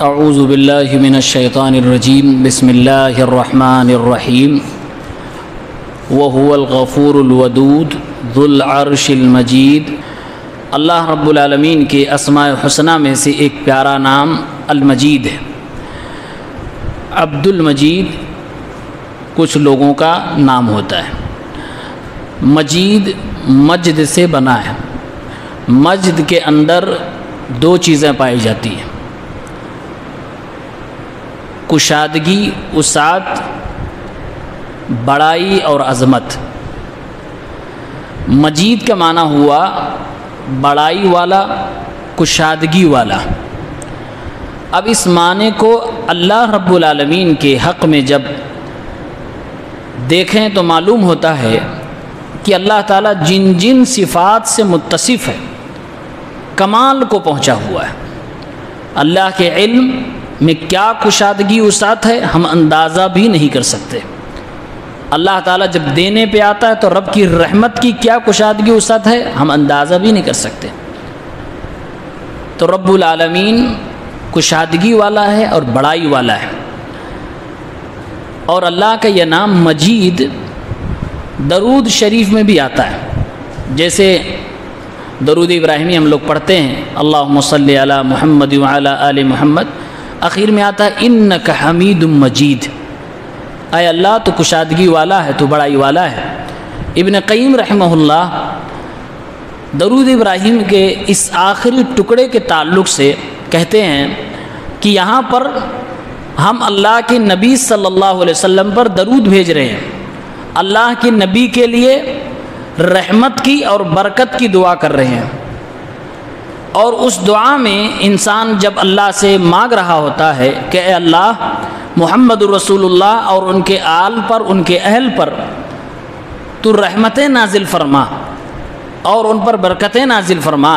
اعوذ باللہ من الشیطان الرجیم بسم اللہ الرحمن الرحیم وهو الغفور الودود ذو العرش المجید۔ اللہ رب العالمین کے اسماء حسنہ میں سے ایک پیارا نام المجید ہے۔ عبد المجید کچھ لوگوں کا نام ہوتا ہے۔ مجید مجد سے بنا ہے۔ مجد کے اندر دو چیزیں پائی جاتی ہیں، کشادگی، وسعت، بڑائی اور عظمت۔ مجید کا معنی ہوا بڑائی والا، کشادگی والا۔ اب اس معنی کو اللہ رب العالمین کے حق میں جب دیکھیں تو معلوم ہوتا ہے کہ اللہ تعالیٰ جن جن صفات سے متصف ہے، کمال کو پہنچا ہوا ہے۔ اللہ کے علم میں کیا کشادگی وسعت ہے ہم اندازہ بھی نہیں کر سکتے۔ اللہ تعالیٰ جب دینے پہ آتا ہے تو رب کی رحمت کی کیا کشادگی وسعت ہے ہم اندازہ بھی نہیں کر سکتے۔ تو رب العالمین کشادگی والا ہے اور بڑائی والا ہے۔ اور اللہ کا یہ نام مجید درود شریف میں بھی آتا ہے، جیسے درود ابراہیمی ہم لوگ پڑھتے ہیں، اللہم صلی علی محمد وعلی آل محمد، آخر میں آتا ہے انک حمید مجید۔ اے اللہ تو کشادگی والا ہے، تو بڑائی والا ہے۔ ابن قیم رحمہ اللہ درود ابراہیم کے اس آخری ٹکڑے کے تعلق سے کہتے ہیں کہ یہاں پر ہم اللہ کے نبی صلی اللہ علیہ وسلم پر درود بھیج رہے ہیں، اللہ کے نبی کے لیے رحمت کی اور برکت کی دعا کر رہے ہیں۔ اور اس دعا میں انسان جب اللہ سے مانگ رہا ہوتا ہے کہ اے اللہ محمد رسول اللہ اور ان کے آل پر، ان کے اہل پر تو رحمتیں نازل فرما اور ان پر برکتیں نازل فرما،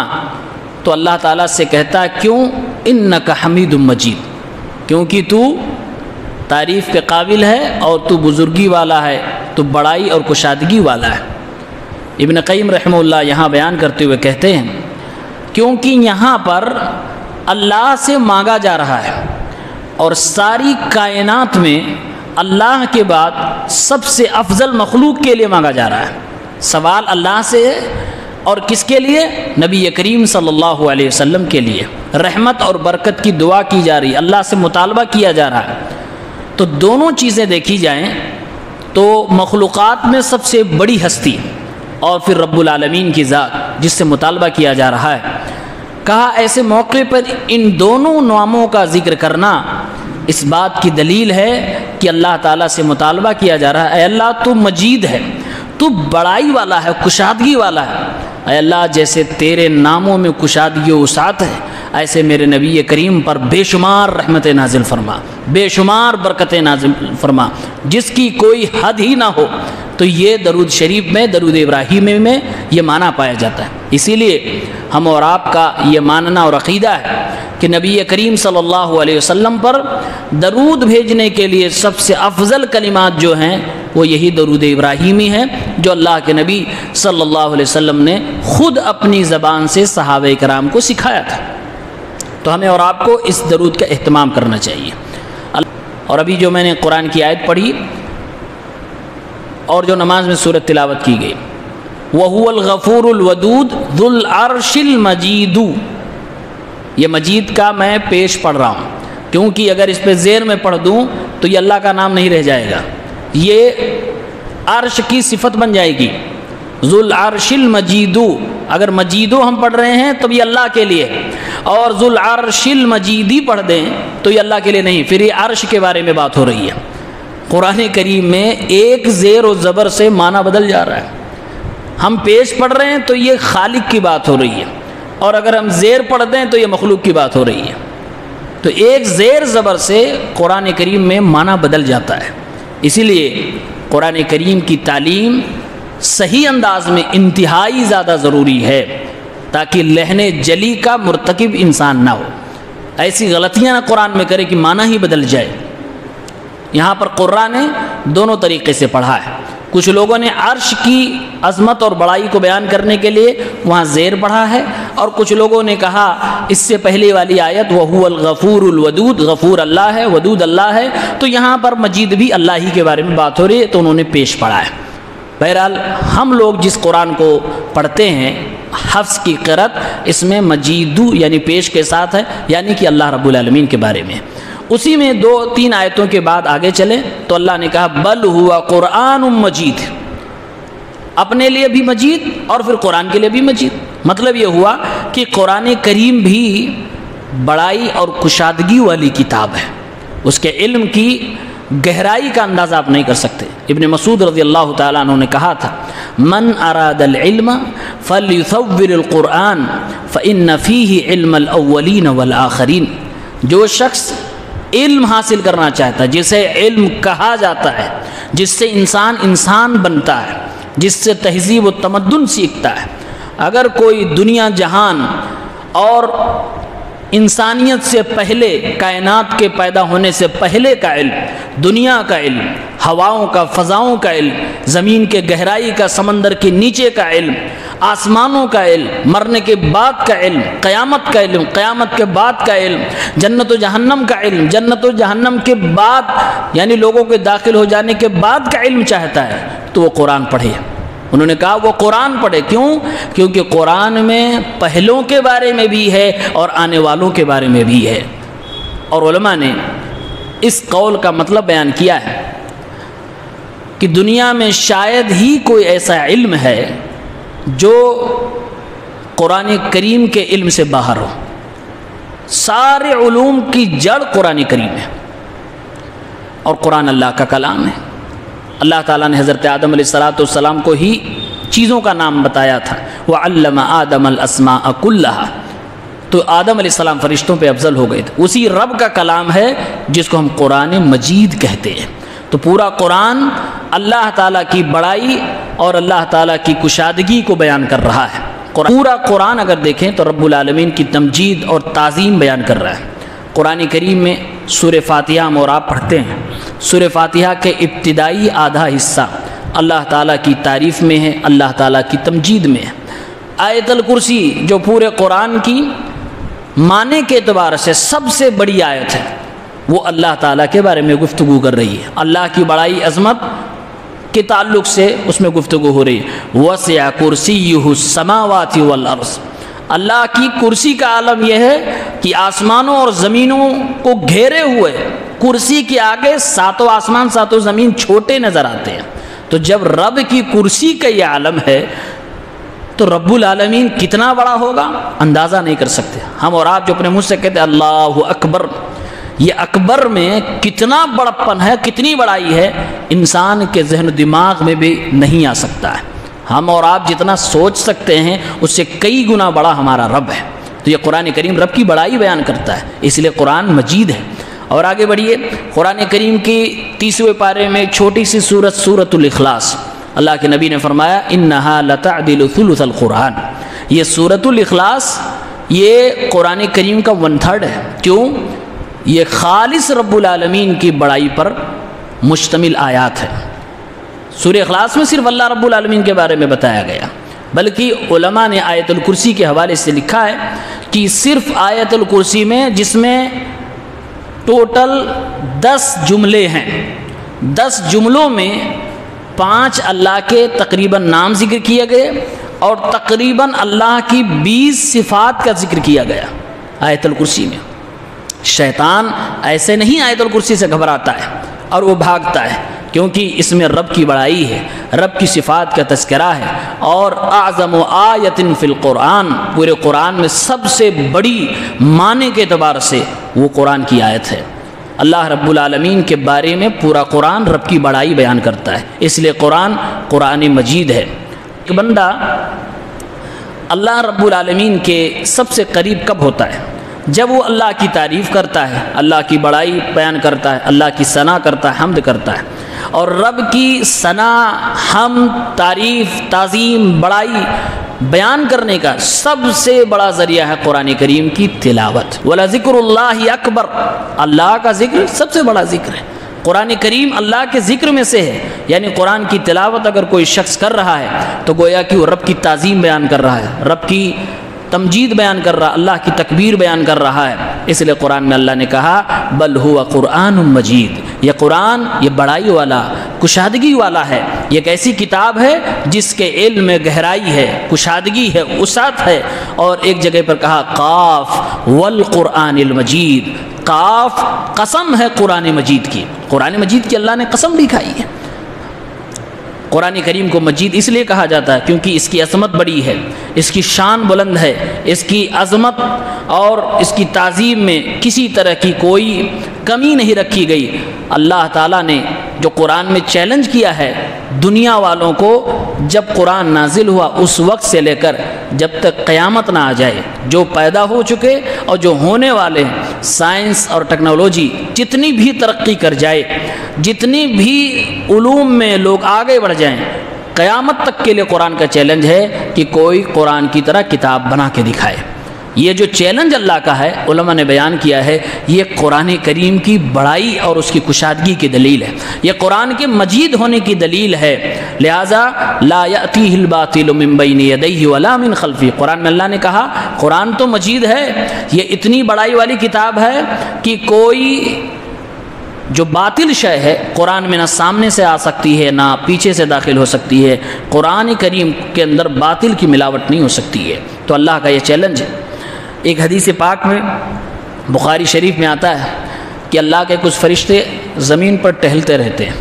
تو اللہ تعالیٰ سے کہتا ہے کیوں؟ انک حمید مجید، کیونکہ تو تعریف کے قابل ہے اور تو بزرگی والا ہے، تو بڑائی اور کشادگی والا ہے۔ ابن قیم رحمہ اللہ یہاں بیان کرتے ہوئے کہتے ہیں کیونکہ یہاں پر اللہ سے مانگا جا رہا ہے، اور ساری کائنات میں اللہ کے بعد سب سے افضل مخلوق کے لیے مانگا جا رہا ہے۔ سوال اللہ سے ہے، اور کس کے لیے؟ نبی کریم صلی اللہ علیہ وسلم کے لیے رحمت اور برکت کی دعا کی جا رہی ہے، اللہ سے مطالبہ کیا جا رہا ہے۔ تو دونوں چیزیں دیکھی جائیں تو مخلوقات میں سب سے بڑی ہستی اور پھر رب العالمین کی ذات جس سے مطالبہ کیا جا رہا ہے، کہا ایسے موقع پر ان دونوں ناموں کا ذکر کرنا اس بات کی دلیل ہے کہ اللہ تعالیٰ سے مطالبہ کیا جا رہا ہے، اے اللہ تو مجید ہے، تو بڑائی والا ہے، کشادگی والا ہے۔ اے اللہ جیسے تیرے ناموں میں کشادگی و وسعت ہے، ایسے میرے نبی کریم پر بے شمار رحمتیں نازل فرما، بے شمار برکتیں نازل فرما، جس کی کوئی حد ہی نہ ہو۔ تو یہ درود شریف میں، درود ابراہیمی میں یہ معنی پایا جاتا ہے۔ اسی لیے ہم اور آپ کا یہ ماننا اور عقیدہ ہے کہ نبی کریم صلی اللہ علیہ وسلم پر درود بھیجنے کے لیے سب سے افضل کلمات جو ہیں وہ یہی درود ابراہیمی ہیں، جو اللہ کے نبی صلی اللہ علیہ وسلم نے خود اپنی زبان سے صحابہ کرام کو سکھایا تھا۔ تو ہمیں اور آپ کو اس درود کا اہتمام کرنا چاہیے۔ اور ابھی جو میں نے قرآن کی آیت پڑھی اور جو نماز میں سورت تلاوت کی گئی، وَهُوَ الْغَفُورُ الْوَدُودُ ذُو الْعَرْشِ الْمَجِيدُ، یہ مجید کا میں پیش پڑھ رہا ہوں کیونکہ اگر اس پہ زیر میں پڑھ دوں تو یہ اللہ کا نام نہیں رہ جائے گا، یہ عرش کی صفت بن جائے گی۔ ذُو الْعَرْشِ الْمَجِيدُ، اگر مجیدو ہم پڑھ رہے ہیں تو یہ اللہ کے لیے، اور ذُو الْعَرْشِ الْمَجِيدِ پڑھ دیں تو یہ اللہ کے لیے نہیں، پھر یہ عرش کے بارے میں بات ہو رہی ہے۔ قرآن کریم میں ایک زیر و زبر سے معنی بدل جا رہا ہے۔ ہم پیش پڑھ رہے ہیں تو یہ خالق کی بات ہو رہی ہے، اور اگر ہم زیر پڑھ دیں تو یہ مخلوق کی بات ہو رہی ہے۔ تو ایک زیر زبر سے قرآن کریم میں معنی بدل جاتا ہے۔ اسی لیے قرآن کریم کی تعلیم صحیح انداز میں انتہائی زیادہ ضروری ہے، تاکہ لہن جلی کا مرتکب انسان نہ ہو، ایسی غلطیاں نہ قرآن میں کرے کہ معنی ہی بدل جائے۔ یہاں پر قرآن نے دونوں طریقے سے پڑھا ہے، کچھ لوگوں نے عرش کی عظمت اور بڑائی کو بیان کرنے کے لیے وہاں زیر پڑھا ہے، اور کچھ لوگوں نے کہا اس سے پہلے والی آیت وَهُوَ الْغَفُورُ الْوَدُودُ، غفور اللہ ہے، ودود اللہ ہے، تو یہاں پر مجید بھی اللہ ہی کے بارے میں بات ہو رہی ہے، تو انہوں نے پیش پڑھا ہے۔ بہرحال ہم لوگ جس قرآن کو پڑھتے ہیں حفظ کی قرأت، اس میں مجیدو یعنی پیش کے ساتھ ہے، یعنی کہ اللہ رب العالمین کے بارے میں۔ اسی میں 2-3 آیتوں کے بعد آگے چلیں تو اللہ نے کہا بل ہوا قرآن مجید، اپنے لیے بھی مجید اور پھر قرآن کے لیے بھی مجید۔ مطلب یہ ہوا کہ قرآن کریم بھی بڑائی اور کشادگی والی کتاب ہے، اس کے علم کی گہرائی کا اندازہ آپ نہیں کر سکتے۔ ابن مسعود رضی اللہ تعالیٰ عنہ نے کہا تھا من اراد العلم فلیصور القرآن فإن فیہ علم الاولین والآخرین، جو شخص علم حاصل کرنا چاہتا ہے، جسے علم کہا جاتا ہے، جس سے انسان بنتا ہے، جس سے تہذیب و تمدن سیکھتا ہے، اگر کوئی دنیا جہان اور انسانیت سے پہلے، کائنات کے پیدا ہونے سے پہلے کا علم، دنیا کا علم، ہواؤں کا، فضاؤں کا علم، زمین کے گہرائی کا، سمندر کے نیچے کا علم، آسمانوں کا علم، مرنے کے بعد کا علم، قیامت کا علم، قیامت کے بعد کا علم، جنت و جہنم کا علم، جنت و جہنم کے بعد یعنی لوگوں کے داخل ہو جانے کے بعد کا علم چاہتا ہے تو وہ قرآن پڑھے۔ انہوں نے کہا وہ قرآن پڑھے، کیوں؟ کیونکہ قرآن میں پہلوں کے بارے میں بھی ہے اور آنے والوں کے بارے میں بھی ہے۔ اور علماء نے اس قول کا مطلب بیان کیا ہے کہ دنیا میں شاید ہی کوئی ایسا علم ہے جو قرآن کریم کے علم سے باہر ہو۔ سارے علوم کی جڑ قرآن کریم ہے، اور قرآن اللہ کا کلام ہے۔ اللہ تعالیٰ نے حضرت آدم علیہ السلام کو ہی چیزوں کا نام بتایا تھا، وَعَلَّمَ آدَمَ الْأَسْمَاءَ كُلَّهَا، تو آدم علیہ السلام فرشتوں پہ افضل ہو گئے تھے۔ اسی رب کا کلام ہے جس کو ہم قرآن مجید کہتے ہیں۔ تو پورا قرآن اللہ تعالیٰ کی بڑائی اور اللہ تعالیٰ کی کشادگی کو بیان کر رہا ہے۔ پورا قرآن اگر دیکھیں تو رب العالمین کی تمجید اور تعظیم بیان کر رہا ہے۔ قرآن کریم میں سورہ فاتحہ ہم اور آپ پڑھتے ہیں، سورہ فاتحہ کے ابتدائی آدھا حصہ اللہ تعالیٰ کی تعریف میں ہے، اللہ تعالیٰ کی تمجید میں ہے۔ آیت الکرسی جو پورے قرآن کی معنی کے اعتبار سے سب سے بڑی آیت ہے، وہ اللہ تعالیٰ کے بارے میں گفتگو کر رہی ہے، اللہ کی بڑائی عظمت کے تعلق سے اس میں گفتگو ہو رہی ہے۔ وسع کرسیہ السماوات والارض، اللہ کی کرسی کا عالم یہ ہے کہ آسمانوں اور زمینوں کو گھیرے ہوئے کرسی کے آگے ساتوں آسمان ساتوں زمین چھوٹے نظر آتے ہیں۔ تو جب رب کی کرسی کا یہ عالم ہے تو رب العالمین کتنا بڑا ہوگا اندازہ نہیں کر سکتے۔ ہم اور آپ جو اپنے منہ سے کہتے ہیں اللہ اکبر، یہ اکبر میں کتنا بڑپن ہے، کتنی بڑائی ہے، انسان کے ذہن و دماغ میں بھی نہیں آ سکتا ہے۔ ہم اور آپ جتنا سوچ سکتے ہیں اس سے کئی گنا بڑا ہمارا رب ہے۔ تو یہ قرآن کریم رب کی بڑائی بیان کرتا ہے، اس لیے قرآن مجید ہے۔ اور آگے بڑھیے، قرآن کریم کی 30ویں پارے میں چھوٹی سی سورت سورۃ الاخلاص، اللہ کے نبی نے فرمایا انہا لتعدل ثلث القرآن، یہ سورۃ الاخلاص یہ قرآن کریم کا 1/3 ہے۔ کیوں؟ یہ خالص رب العالمین کی بڑائی پر مشتمل آیات ہے۔ سورہ اخلاص میں صرف اللہ رب العالمین کے بارے میں بتایا گیا، بلکہ علماء نے آیت الکرسی کے حوالے سے لکھا ہے کہ صرف آیت الکرسی میں، جس میں ٹوٹل 10 جملے ہیں، 10 جملوں میں 5 اللہ کے تقریباً نام ذکر کیے گئے اور تقریباً اللہ کی 20 صفات کا ذکر کیا گیا آیت الکرسی میں۔ شیطان ایسے نہیں آیت الکرسی سے گھبراتا ہے اور وہ بھاگتا ہے، کیونکہ اس میں رب کی بڑائی ہے، رب کی صفات کا تذکرہ ہے۔ اور اعظم آیت فی القرآن، پورے قرآن میں سب سے بڑی معنی کے اعتبار سے وہ قرآن کی آیت ہے۔ اللہ رب العالمین کے بارے میں پورا قرآن رب کی بڑائی بیان کرتا ہے، اس لیے قرآن مجید ہے۔ ایک بندہ اللہ رب العالمین کے سب سے قریب کب ہوتا ہے؟ جب وہ اللہ کی تعریف کرتا ہے، اللہ کی بڑائی بیان کرتا ہے، اللہ کی ثنا کرتا ہے، حمد کرتا ہے۔ اور رب کی ثنا، حمد، تعریف، تعظیم، بڑائی بیان کرنے کا سب سے بڑا ذریعہ ہے قرآن کریم کی تلاوت۔ وَلَذِكْرُ اللَّهِ أَكْبَرُ، اللہ کا ذکر سب سے بڑا ذکر ہے۔ قرآن کریم اللہ کے ذکر میں سے ہے، یعنی قرآن کی تلاوت اگر کوئی شخص کر رہا ہے تو گویا کہ وہ رب کی تعظیم بیان کر رہا ہے، رب کی تمجید بیان کر رہا، اللہ کی تکبیر بیان کر رہا ہے۔ اس لیے قرآن میں اللہ نے کہا بل ہوا قرآن مجید، یہ قرآن یہ بڑائی والا، کشادگی والا ہے، یہ ایک ایسی کتاب ہے جس کے علم میں گہرائی ہے، کشادگی ہے، وسعت ہے۔ اور ایک جگہ پر کہا قاف والقرآن المجید، قاف قسم ہے قرآن مجید کی، قرآن مجید کی اللہ نے قسم بھی کھائی ہے۔ قرآن کریم کو مجید اس لیے کہا جاتا ہے کیونکہ اس کی عظمت بڑی ہے، اس کی شان بلند ہے، اس کی عظمت اور اس کی تعظیم میں کسی طرح کی کوئی کمی نہیں رکھی گئی۔ اللہ تعالیٰ نے جو قرآن میں چیلنج کیا ہے دنیا والوں کو، جب قرآن نازل ہوا اس وقت سے لے کر جب تک قیامت نہ آ جائے، جو پیدا ہو چکے اور جو ہونے والے ہیں، سائنس اور ٹیکنالوجی جتنی بھی ترقی کر جائے، جتنی بھی علوم میں لوگ آگے بڑھ جائیں، قیامت تک کے لیے قرآن کا چیلنج ہے کہ کوئی قرآن کی طرح کتاب بنا کے دکھائے۔ یہ جو چیلنج اللہ کا ہے علماء نے بیان کیا ہے، یہ قرآن کریم کی بڑائی اور اس کی کشادگی کی دلیل ہے، یہ قرآن کے مجید ہونے کی دلیل ہے۔ لہذا لا یأتیہ الباطل من بین یدیہ ولا من خلفہ، قرآن میں اللہ نے کہا قرآن تو مجید ہے، یہ اتنی بڑائی والی کتاب ہے کہ کوئی جو باطل شے ہے قرآن میں نہ سامنے سے آ سکتی ہے نہ پیچھے سے داخل ہو سکتی ہے، قرآن کریم کے اندر باطل کی ملاوٹ نہیں ہو سکتی ہے۔ تو اللہ کا یہ چیلنج ہے۔ ایک حدیث پاک میں بخاری شریف میں آتا ہے کہ اللہ کے کچھ فرشتے زمین پر ٹہلتے رہتے ہیں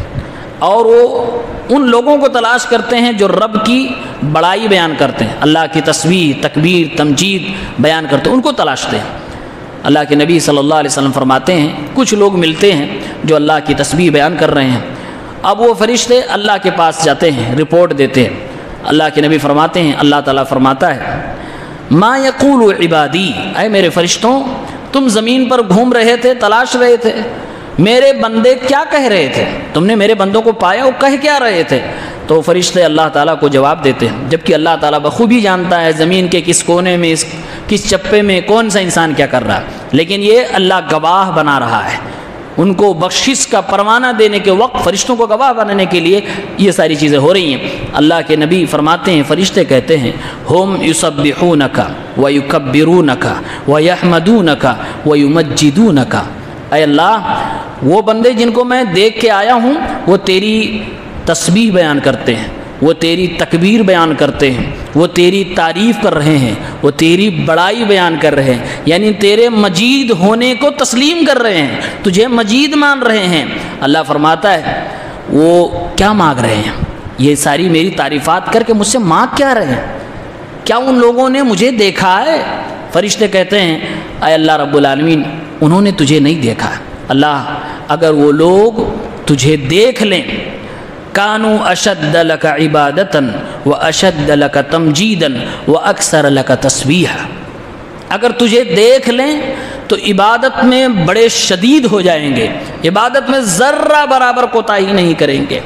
اور وہ ان لوگوں کو تلاش کرتے ہیں جو رب کی بڑائی بیان کرتے ہیں، اللہ کی تسبیح، تکبیر، تمجید بیان کرتے ہیں، ان کو تلاشتے ہیں۔ اللہ کے نبی صلی اللہ علیہ وسلم فرماتے ہیں کچھ لوگ ملتے ہیں جو اللہ کی تسبیح بیان کر رہے ہیں، اب وہ فرشتے اللہ کے پاس جاتے ہیں، رپورٹ دیتے ہیں۔ اللہ کے نبی فرماتے ہیں، اللہ تعالیٰ فرماتا ہے ما یقول عبادی، اے میرے فرشتوں تم زمین پر گھوم رہے تھے، تلاش رہے تھے، میرے بندے کیا کہہ رہے تھے، تم نے میرے بندوں کو پایا، وہ کہہ کیا رہے تھے؟ تو فرشتے اللہ تعالیٰ کو جواب دیتے ہیں، جبکہ اللہ تعالیٰ بخوبی جانتا ہے زمین کے کس کونے میں، کس چپے میں کون سا انسان کیا کر رہا ہے، لیکن یہ اللہ گواہ بنا رہا ہے۔ ان کو بخشش کا پروانہ دینے کے وقت فرشتوں کو گواہ بنانے کے لیے یہ ساری چیزیں ہو رہی ہیں۔ اللہ کے نبی فرماتے ہیں، فرشتے کہتے ہیں ہم یسبحونک ویکبرونک ویحمدونک ویمجدونک، اے اللہ وہ بندے جن کو میں دیکھ کے آیا ہوں وہ تیری تسبیح بیان کرتے ہیں، وہ تیری تکبیر بیان کرتے ہیں، وہ تیری تعریف کر رہے ہیں، وہ تیری بڑائی بیان کر رہے ہیں، یعنی تیرے مجید ہونے کو تسلیم کر رہے ہیں، تجھے مجید مان رہے ہیں۔ اللہ فرماتا ہے وہ کیا مانگ رہے ہیں، یہ ساری میری تعریفات کر کے مجھ سے مانگ کیا رہے ہیں، کیا ان لوگوں نے مجھے دیکھا ہے؟ فرشتے کہتے ہیں اے اللہ رب العالمین انہوں نے تجھے نہیں دیکھا، اللہ اگر وہ لوگ تجھے دیکھ لیں کانوا اشد لک عبادتا واشد لک تمجیدا واکثر لک تسبیحا، اگر تجھے دیکھ لیں تو عبادت میں بڑے شدید ہو جائیں گے، عبادت میں ذرہ برابر کوتاہی نہیں کریں گے،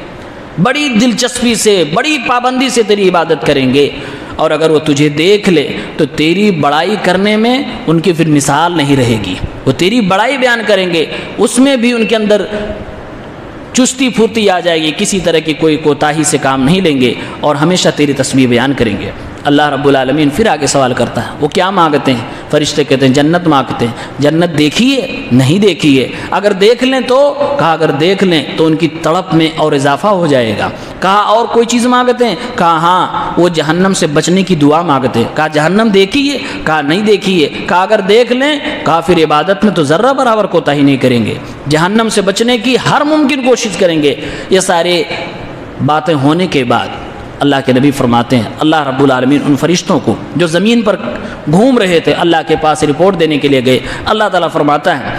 بڑی دلچسپی سے بڑی پابندی سے تیری عبادت کریں گے، اور اگر وہ تجھے دیکھ لے تو تیری بڑائی کرنے میں ان کی پھر مثال نہیں رہے گی، وہ تیری بڑائی بیان کریں گے، اس میں بھی ان کے اندر چستی پھرتی آ جائے گی، کسی طرح کی کوئی کوتاہی سے کام نہیں لیں گے اور ہمیشہ تیری تسبیح بیان کریں گے۔ اللہ رب العالمین پھر آگے سوال کرتا ہے وہ کیا مانگتے ہیں؟ فرشتے کہتے ہیں جنت مانگتے ہیں۔ جنت دیکھی ہے؟ نہیں دیکھی ہے، اگر دیکھ لیں تو کہا اگر دیکھ لیں تو ان کی تڑپ میں اور اضافہ ہو جائے گا۔ کہا اور کوئی چیز مانگتے ہیں؟ کہا ہاں وہ جہنم سے بچنے کی دعا مانگتے ہیں۔ کہا جہنم دیکھی ہے؟ کہا نہیں دیکھی ہے۔ کہا اگر دیکھ لیں، کہا پھر عبادت میں تو ذرہ برابر کوتاہی نہیں کریں گے، جہنم سے بچنے کی ہر ممکن کوشش کریں گے۔ یہ سارے باتیں ہونے کے بعد اللہ کے نبی فرماتے ہیں اللہ رب العالمین ان فرشتوں کو جو زمین پر گھوم رہے تھے اللہ کے پاس رپورٹ دینے کے لیے گئے، اللہ تعالیٰ فرماتا ہے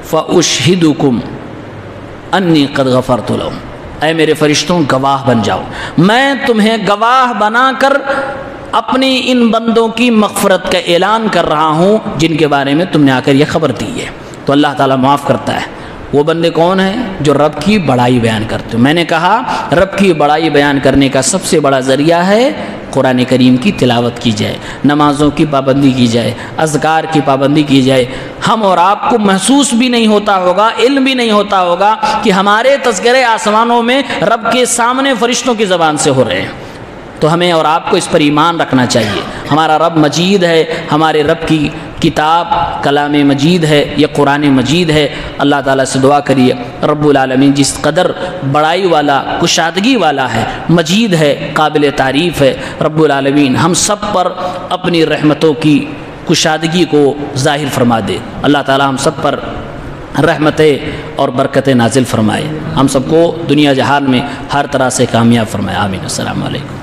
فَأُشْهِدُكُمْ أَنِّي قَدْ غَفَرْتُ لَهُمْ، اے میرے فرشتوں گواہ بن جاؤ، میں تمہیں گواہ بنا کر اپنی ان بندوں کی مغفرت کا اعلان کر رہا ہوں جن کے بارے میں تم نے آ کر یہ خبر دی ہے۔ تو اللہ تعالیٰ معاف کرتا ہے۔ وہ بندے کون ہیں؟ جو رب کی بڑائی بیان کرتے ہیں۔ میں نے کہا رب کی بڑائی بیان کرنے کا سب سے بڑا ذریعہ ہے قرآن کریم کی تلاوت کی جائے، نمازوں کی پابندی کی جائے، اذکار کی پابندی کی جائے۔ ہم اور آپ کو محسوس بھی نہیں ہوتا ہوگا، علم بھی نہیں ہوتا ہوگا کہ ہمارے تذکرے آسمانوں میں رب کے سامنے فرشتوں کی زبان سے ہو رہے ہیں۔ تو ہمیں اور آپ کو اس پر ایمان رکھنا چاہیے۔ ہمارا رب مجید ہے، ہمارے رب کی کتاب کلام مجید ہے، یہ قرآن مجید ہے۔ اللہ تعالیٰ سے دعا کریے رب العالمین جس قدر بڑائی والا، کشادگی والا ہے، مجید ہے، قابل تعریف ہے، رب العالمین ہم سب پر اپنی رحمتوں کی کشادگی کو ظاہر فرما دے۔ اللہ تعالیٰ ہم سب پر رحمتیں اور برکتیں نازل فرمائے، ہم سب کو دنیا جہان میں ہر طرح سے کامیاب فرمائے، آمین۔ السلام علیکم۔